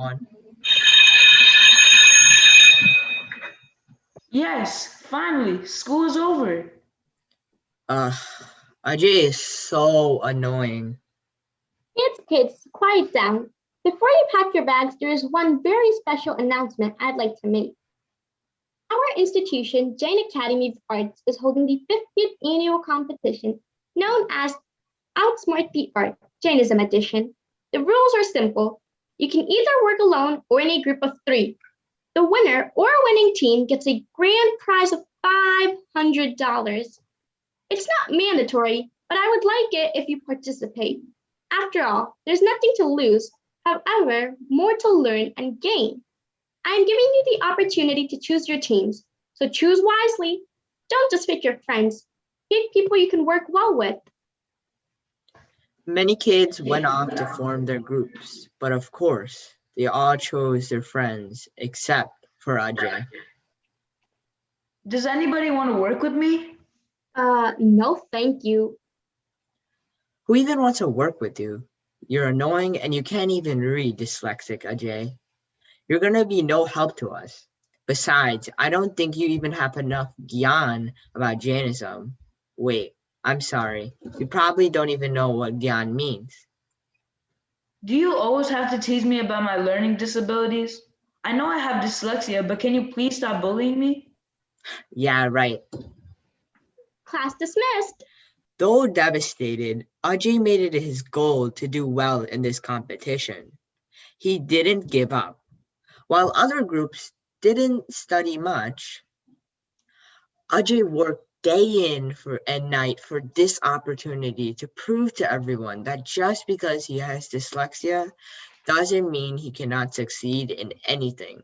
everyone. Yes, finally, school is over. Uh, Ajay is so annoying. Kids, quiet down. Before you pack your bags, there is one very special announcement I'd like to make. Our institution, Jain Academy of Arts, is holding the 50th annual competition known as Outsmart the Art, Jainism edition. The rules are simple. You can either work alone or in a group of three. The winner or winning team gets a grand prize of $500. It's not mandatory, but I would like it if you participate. After all, there's nothing to lose, however, more to learn and gain. I am giving you the opportunity to choose your teams, so choose wisely. Don't just pick your friends, pick people you can work well with. Many kids went off to form their groups, but of course, they all chose their friends except for Ajay. Does anybody want to work with me? No, thank you. Who even wants to work with you? You're annoying and you can't even read, dyslexic Ajay. You're gonna be no help to us. Besides, I don't think you even have enough Gyan about Jainism. Wait, I'm sorry. You probably don't even know what Gyan means. Do you always have to tease me about my learning disabilities? I know I have dyslexia, but can you please stop bullying me? Yeah, right. Class dismissed. Though devastated, Ajay made it his goal to do well in this competition. He didn't give up. While other groups didn't study much, Ajay worked day in and night for this opportunity to prove to everyone that just because he has dyslexia doesn't mean he cannot succeed in anything.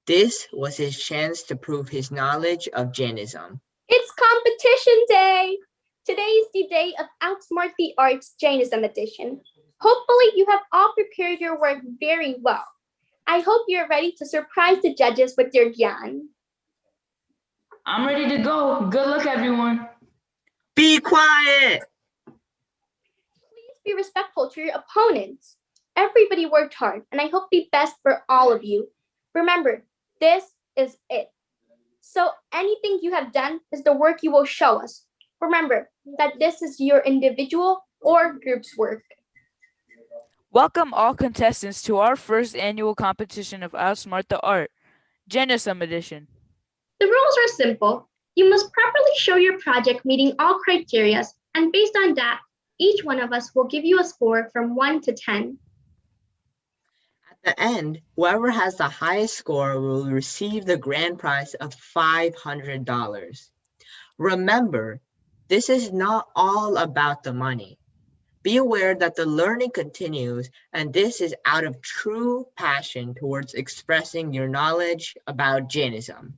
This was his chance to prove his knowledge of Jainism. It's competition day. Today is the day of Outsmart the Arts Jainism edition. Hopefully, you have all prepared your work very well. I hope you're ready to surprise the judges with your Gyan. I'm ready to go. Good luck, everyone. Be quiet! Please be respectful to your opponents. Everybody worked hard, and I hope the best for all of you. Remember, this is it. So anything you have done is the work you will show us. Remember that this is your individual or group's work. Welcome all contestants to our first annual competition of Outsmart the Art, Jainism edition. The rules are simple. You must properly show your project meeting all criteria, and based on that, each one of us will give you a score from 1 to 10. At the end, whoever has the highest score will receive the grand prize of $500. Remember, this is not all about the money. Be aware that the learning continues, and this is out of true passion towards expressing your knowledge about Jainism.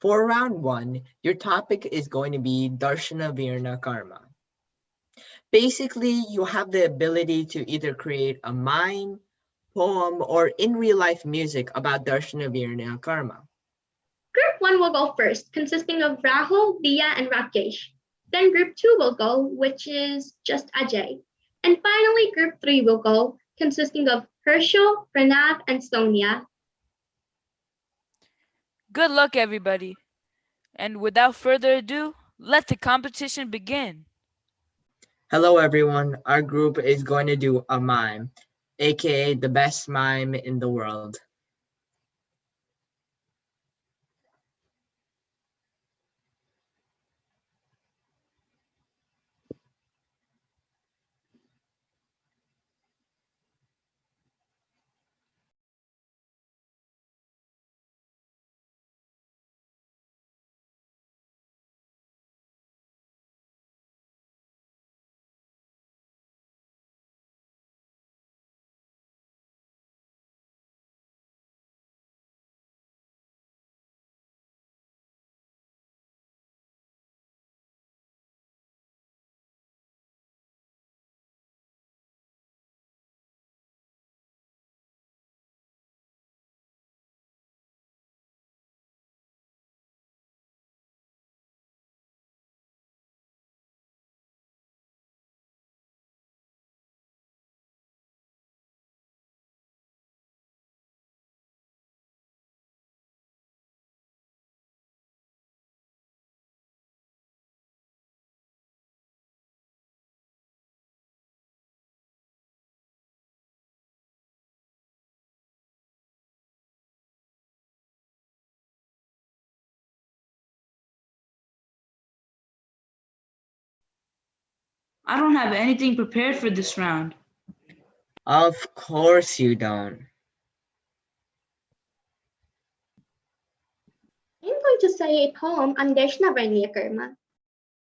For round one, your topic is going to be Darshanavarniya karma. Basically, you have the ability to either create a mime, poem, or in real life music about Darshanavarniya karma. Group 1 will go first, consisting of Rahul, Diya, and Rakesh. Then Group 2 will go, which is just Ajay. And finally, Group 3 will go, consisting of Herschel, Pranav, and Sonia. Good luck, everybody. And without further ado, let the competition begin. Hello everyone, our group is going to do a mime, aka the best mime in the world. I don't have anything prepared for this round. Of course you don't. I'm going to say a poem on Darshanavarniya karma.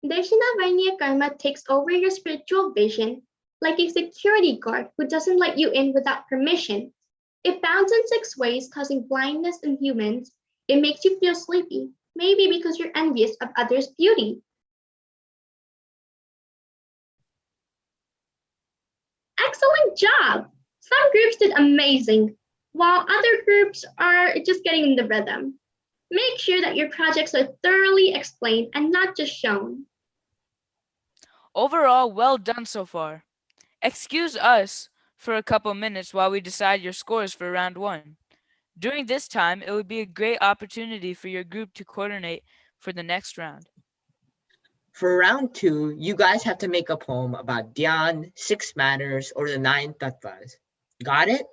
Darshanavarniya karma takes over your spiritual vision like a security guard who doesn't let you in without permission. It bounds in 6 ways, causing blindness in humans. It makes you feel sleepy, maybe because you're envious of others' beauty. Excellent job! Some groups did amazing, while other groups are just getting in the rhythm. Make sure that your projects are thoroughly explained and not just shown. Overall, well done so far. Excuse us for a couple minutes while we decide your scores for round 1. During this time, it would be a great opportunity for your group to coordinate for the next round. For round 2, you guys have to make a poem about Dhyan, 6 matters, or the 9 Tattvas. Got it?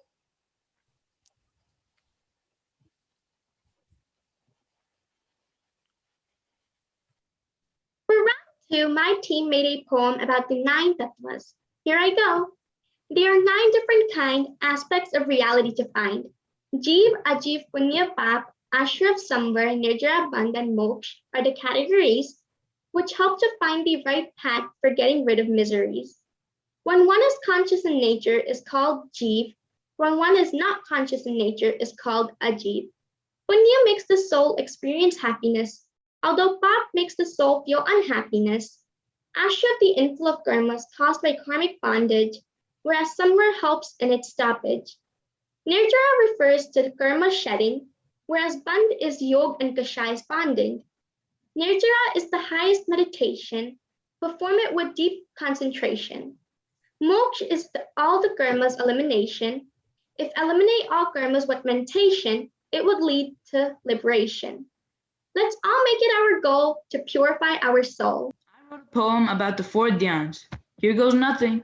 For round 2, my team made a poem about the 9 Tattvas. Here I go. There are 9 different aspects of reality to find. Jeev, Ajiv, Punya, Pap, Ashraf, Samvar, Nirjara, Bandh, and Moksha are the categories which help to find the right path for getting rid of miseries. When one is conscious in nature is called Jeev. When one is not conscious in nature is called Ajiv. Punya makes the soul experience happiness, although Pap makes the soul feel unhappiness. Ashraf, the inflow of karmas caused by karmic bondage, whereas Samvar helps in its stoppage. Nirjara refers to the karma shedding, whereas Bandh is Yog and Kashai's bonding. Nirjara is the highest meditation. Perform it with deep concentration. Moksha is all the karmas elimination. If eliminate all karmas with meditation, it would lead to liberation. Let's all make it our goal to purify our soul. I wrote a poem about the 4 dhyans. Here goes nothing.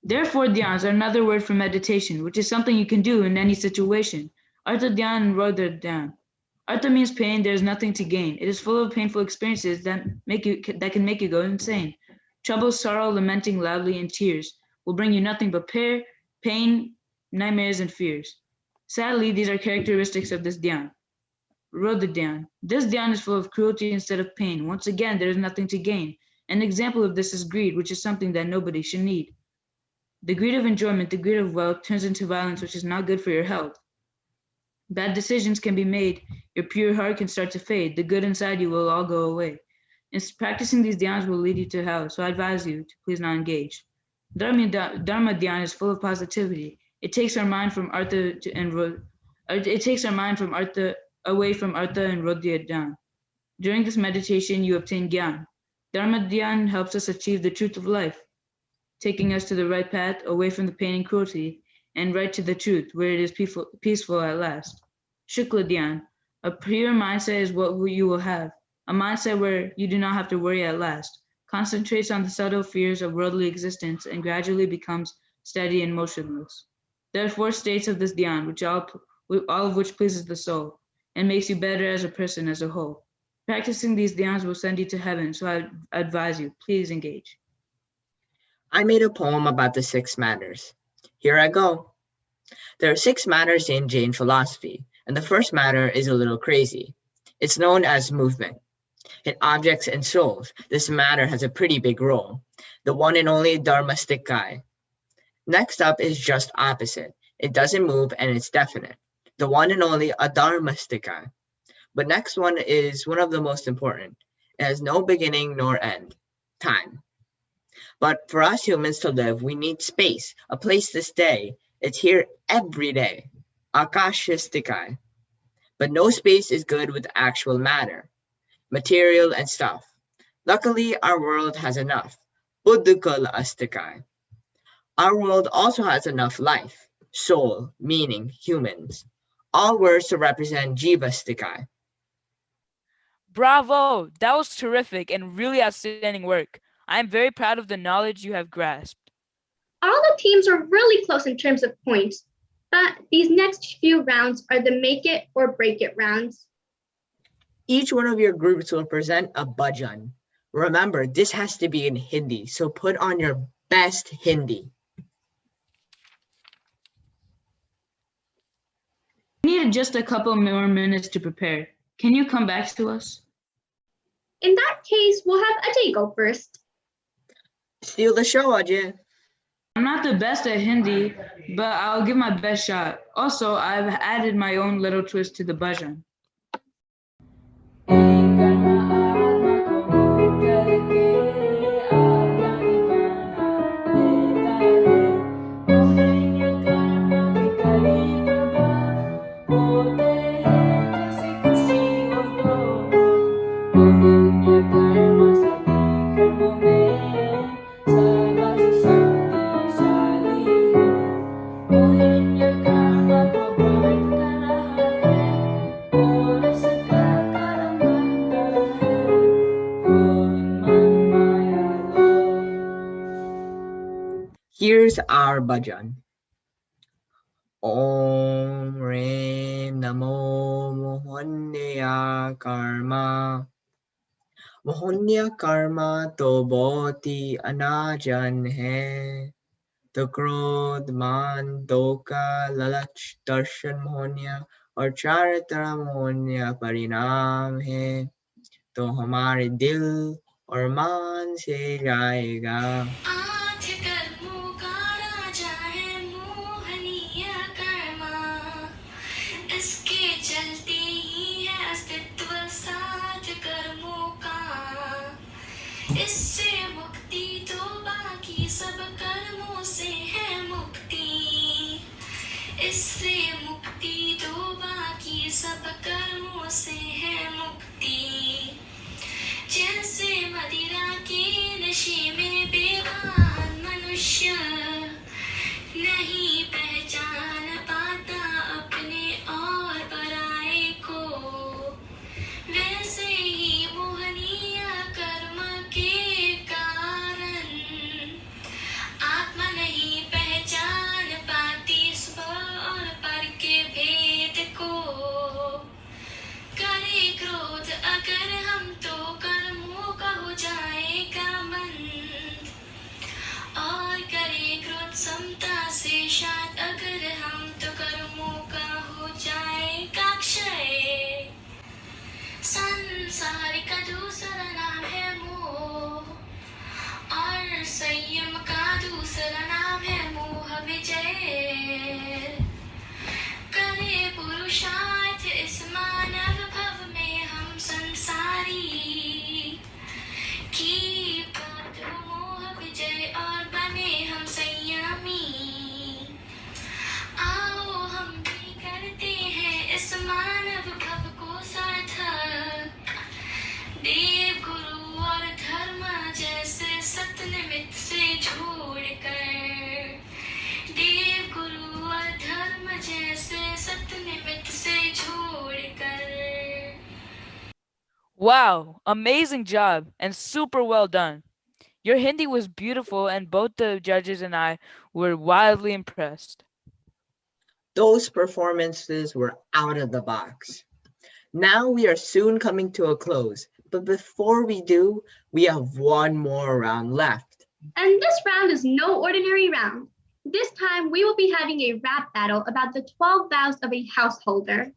Therefore, dhyans are another word for meditation, which is something you can do in any situation. Artha dhyan and Rodha dhyan. Artha means pain, there is nothing to gain. It is full of painful experiences that can make you go insane. Trouble, sorrow, lamenting loudly, and tears will bring you nothing but pain, nightmares, and fears. Sadly, these are characteristics of this dhyan. Rodha dhyan. This dhyan is full of cruelty instead of pain. Once again, there is nothing to gain. An example of this is greed, which is something that nobody should need. The greed of enjoyment, the greed of wealth turns into violence, which is not good for your health. Bad decisions can be made. Your pure heart can start to fade. The good inside you will all go away. And practicing these dhyans will lead you to hell, so I advise you to please not engage. Dharma dhyan is full of positivity. It takes our mind from artha away from artha and rodya dhyan. During this meditation, you obtain gyan. Dharma dhyan helps us achieve the truth of life, taking us to the right path, away from the pain and cruelty, and right to the truth, where it is peaceful at last. Shukla dhyan. A pure mindset is what you will have. A mindset where you do not have to worry at last. Concentrates on the subtle fears of worldly existence and gradually becomes steady and motionless. There are 4 states of this dhyan, all of which pleases the soul and makes you better as a person as a whole. Practicing these dhyans will send you to heaven, so I advise you, please engage. I made a poem about the 6 matters. Here I go. There are 6 matters in Jain philosophy, and the first matter is a little crazy. It's known as movement. In objects and souls, this matter has a pretty big role, the one and only dharmastika. Next up is just opposite. It doesn't move and it's definite, the one and only adharmastika. But next one is one of the most important. It has no beginning nor end, time. But for us humans to live, we need space, a place to stay. It's here every day, akashastika. But no space is good with actual matter, material and stuff. Luckily, our world has enough, buddhikala astika. Our world also has enough life, soul, meaning, humans. All words to represent jivastika. Bravo! That was terrific and really outstanding work. I am very proud of the knowledge you have grasped. All the teams are really close in terms of points, but these next few rounds are the make it or break it rounds. Each one of your groups will present a bhajan. Remember, this has to be in Hindi, so put on your best Hindi. We need just a couple more minutes to prepare. Can you come back to us? In that case, we'll have Ajay go first. Steal the show, Ajay. I'm not the best at Hindi, but I'll give my best shot. Also, I've added my own little twist to the bhajan. Here's our bhajan. Om Rim Namo Mohaniya Karma. Mohaniya Karma to bhoti anajan hai. To krodh man doka lalach darshan mohaniya और चारित्रा मोहनिया परिणाम है तो हमारे दिल और मान से जाएगा आठ कर्मों का राजा है मोहनीय कर्मा इसके चलते ही है अस्तित्व सात कर्मों का इससे मुक्ति तो बाकी सब कर्मों से है मुक्ति इससे मुक्ति तो बाकी सब कर्मों से है मुक्ति जैसे मदिरा के नशे में बेभान मनुष्य नहीं पहचान पाता अपने और पराये को वैसे ही मोहनीय कर्म के कारण आत्मा नहीं पहचान पाती स्व और पर के भेद को करे क्रोध अगर हम तो कर्मों का हो जाएगा मन और करे क्रोध समता से शाद अगर हम तो कर्मों का हो जाएगा क्षय संसार का दूसरा नाम है मोह और संयम का दूसरा नाम है मोह विजय करे पुरुषार्थ इस मानव भव में हम संसारी की बात मोह विजय और बने हम संयमी आओ हम भी करते हैं इस मानव भव को सार्थक देव गुरु और धर्म जैसे सत निमित्त से जोड़कर देव गुरु और धर्म जैसे सत निमित्त से जोड़कर Wow, amazing job and super well done. Your Hindi was beautiful and both the judges and I were wildly impressed. Those performances were out of the box. Now we are soon coming to a close, but before we do, we have one more round left. And this round is no ordinary round. This time we will be having a rap battle about the 12 vows of a householder.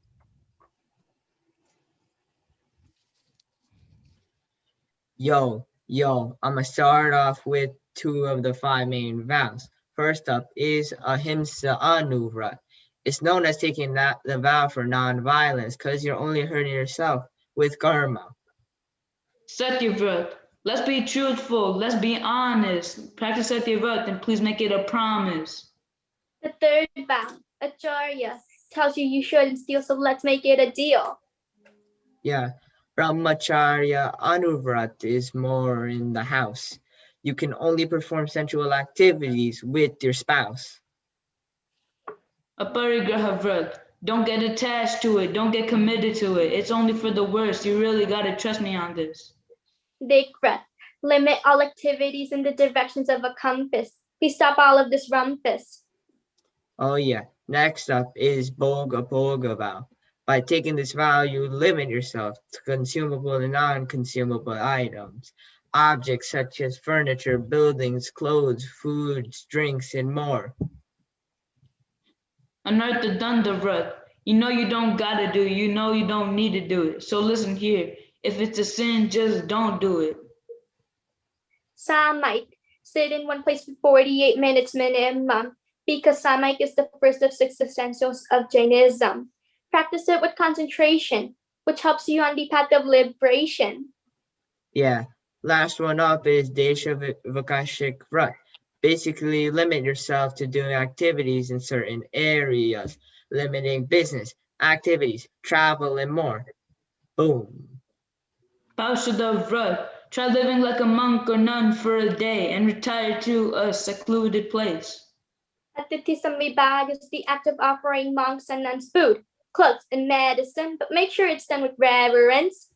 Yo, I'ma start off with 2 of the 5 main vows. First up is Ahimsa Anuvrat. It's known as taking the vow for non-violence because you're only hurting yourself with karma. Satyavrat. Let's be truthful. Let's be honest. Practice Satyavrat and please make it a promise. The third vow, Acharya, tells you shouldn't steal, so let's make it a deal. Yeah, Brahmacharya Anuvrat is more in the house. You can only perform sensual activities with your spouse. Aparigraha Vrat. Don't get attached to it. Don't get committed to it. It's only for the worst. You really gotta trust me on this. Dekrat, limit all activities in the directions of a compass. Please stop all of this rumpus. Oh yeah, next up is Bhoga Bhoga vow. By taking this vow, you limit yourself to consumable and non-consumable items, objects such as furniture, buildings, clothes, foods, drinks, and more. Anartha Dandavrat. You know you don't gotta do it. You know you don't need to do it. So listen here. If it's a sin, just don't do it. Samike. Sit in one place for 48 minutes minimum, because Samike is the first of 6 essentials of Jainism. Practice it with concentration, which helps you on the path of liberation. Yeah. Last one up is Desha Vakashik Vrat. Basically, limit yourself to doing activities in certain areas, limiting business, activities, travel, and more. Boom. Paushada Vrat. Try living like a monk or nun for a day and retire to a secluded place. Atiti Samvibhag is the act of offering monks and nuns food, clothes, and medicine, but make sure it's done with reverence.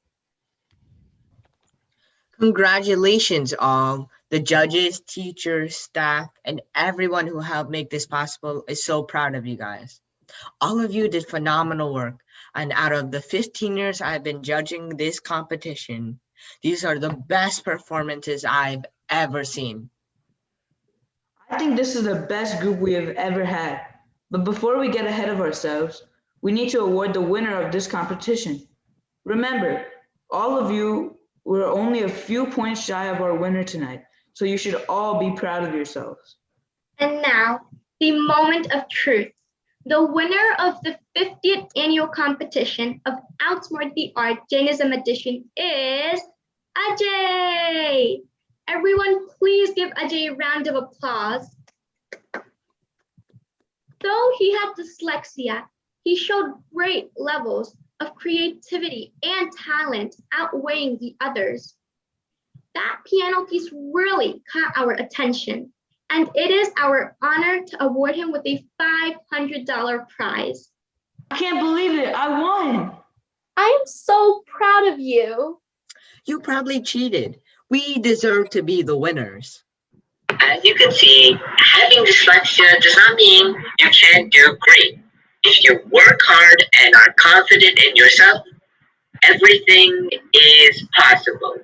Congratulations, all. The judges, teachers, staff, and everyone who helped make this possible is so proud of you guys. All of you did phenomenal work, and out of the 15 years I've been judging this competition, these are the best performances I've ever seen. I think this is the best group we have ever had. But before we get ahead of ourselves, we need to award the winner of this competition. Remember, all of you were only a few points shy of our winner tonight, so you should all be proud of yourselves. And now, the moment of truth. The winner of the 50th annual competition of Outsmart the Art Jainism edition is Ajay. Everyone, please give Ajay a round of applause. Though he had dyslexia, he showed great levels of creativity and talent, outweighing the others. That piano piece really caught our attention, and it is our honor to award him with a $500 prize. I can't believe it, I won! I am so proud of you. You probably cheated. We deserve to be the winners. As you can see, having dyslexia does not mean you can't do great. If you work hard and are confident in yourself, everything is possible.